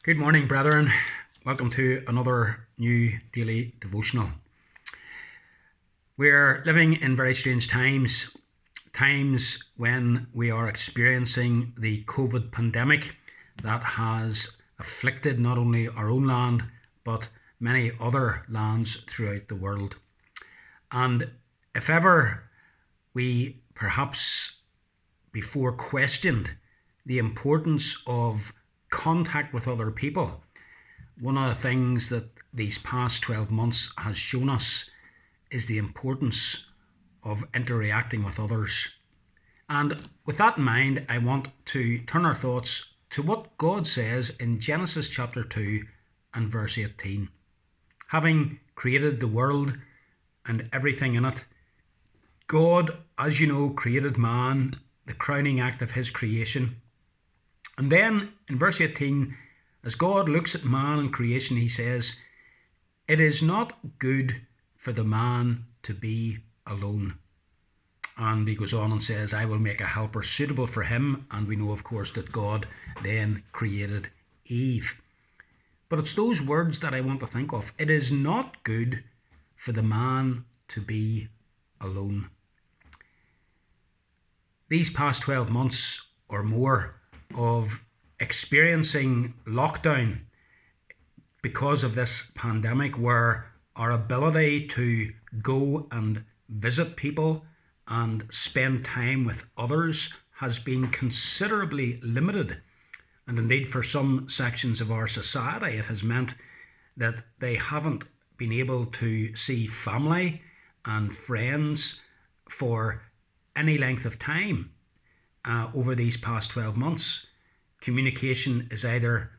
Good morning, brethren. Welcome to another new daily devotional. We're living in very strange times when we are experiencing the COVID pandemic that has afflicted not only our own land, but many other lands throughout the world. And if ever we perhaps before questioned the importance of contact with other people, one of the things that these past 12 months has shown us is the importance of interacting with others. And with that in mind, I want to turn our thoughts to what God says in Genesis chapter 2 and verse 18. Having created the world and everything in it, God, as you know, created man, the crowning act of his creation. And then in verse 18, as God looks at man and creation, he says, "It is not good for the man to be alone." And he goes on and says, "I will make a helper suitable for him." And we know, of course, that God then created Eve. But it's those words that I want to think of. It is not good for the man to be alone. These past 12 months or more of experiencing lockdown because of this pandemic, where our ability to go and visit people and spend time with others has been considerably limited. And indeed, for some sections of our society, it has meant that they haven't been able to see family and friends for any length of time. Over these past 12 months, communication is either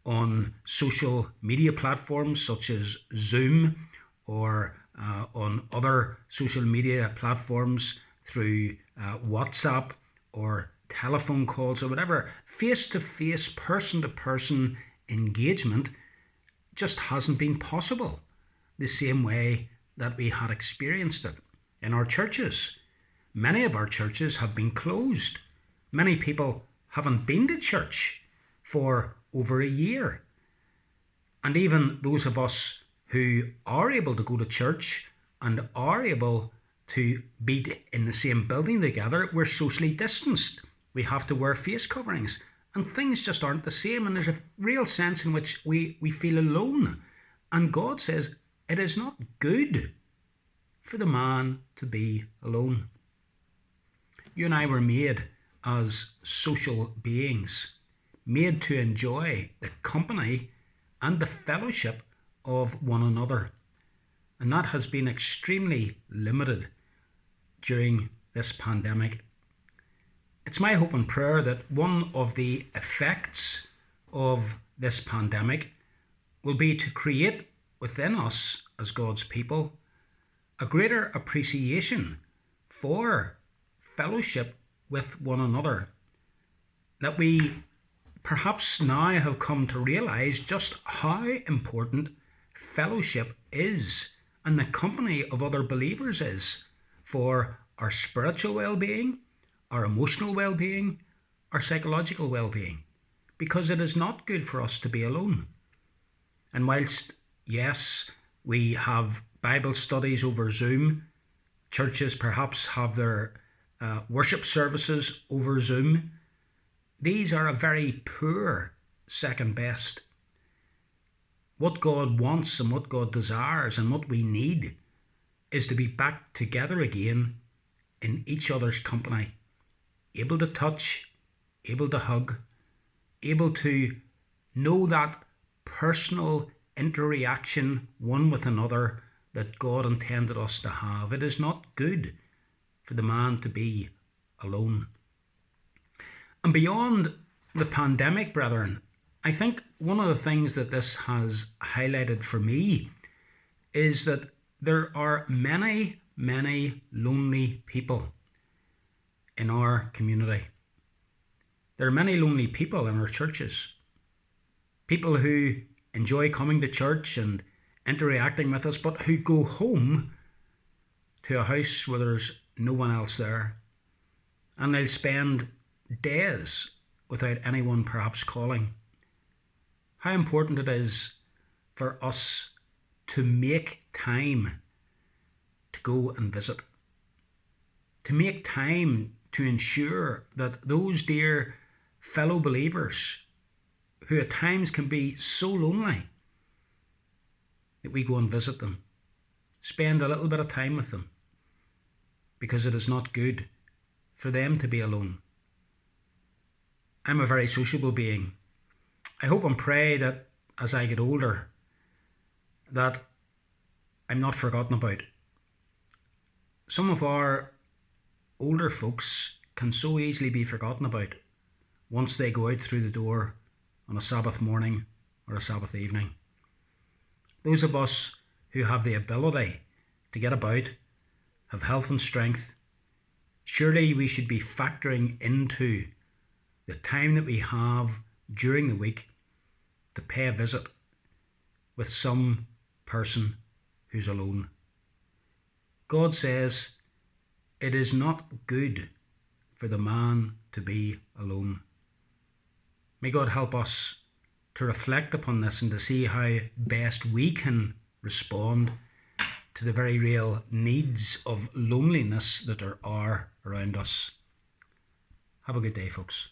on social media platforms such as Zoom or on other social media platforms through WhatsApp or telephone calls or whatever. Face-to-face, person-to-person engagement just hasn't been possible the same way that we had experienced it in our churches. Many of our churches have been closed. Many people haven't been to church for over a year. And even those of us who are able to go to church and are able to be in the same building together, we're socially distanced. We have to wear face coverings, and things just aren't the same. And there's a real sense in which we feel alone. And God says it is not good for the man to be alone. You and I were made as social beings, made to enjoy the company and the fellowship of one another. And that has been extremely limited during this pandemic. It's my hope and prayer that one of the effects of this pandemic will be to create within us as God's people a greater appreciation for fellowship with one another, that we perhaps now have come to realize just how important fellowship is and the company of other believers is for our spiritual well-being, our emotional well-being, our psychological well-being, because it is not good for us to be alone. And whilst, yes, we have Bible studies over Zoom, churches perhaps have their worship services over Zoom, these are a very poor second best. What God wants and what God desires and what we need is to be back together again in each other's company, able to touch, able to hug, able to know that personal interaction one with another that God intended us to have. It is not good for the man to be alone. And beyond the pandemic, brethren, I think one of the things that this has highlighted for me is that there are many, many lonely people in our community. There are many lonely people in our churches. People who enjoy coming to church and interacting with us, but who go home to a house where there's no one else there. And they'll spend days without anyone perhaps calling. how important it is for us to make time to go and visit, to make time to ensure that those dear fellow believers who at times can be so lonely, that we go and visit them, spend a little bit of time with them, because it is not good for them to be alone. I'm a very sociable being. I hope and pray that as I get older, that I'm not forgotten about. Some of our older folks can so easily be forgotten about once they go out through the door on a Sabbath morning or a Sabbath evening. Those of us who have the ability to get about, have health and strength, surely we should be factoring into the time that we have during the week to pay a visit with some person who's alone. God says it is not good for the man to be alone. May God help us to reflect upon this and to see how best we can respond to the very real needs of loneliness that are around us. Have a good day, folks.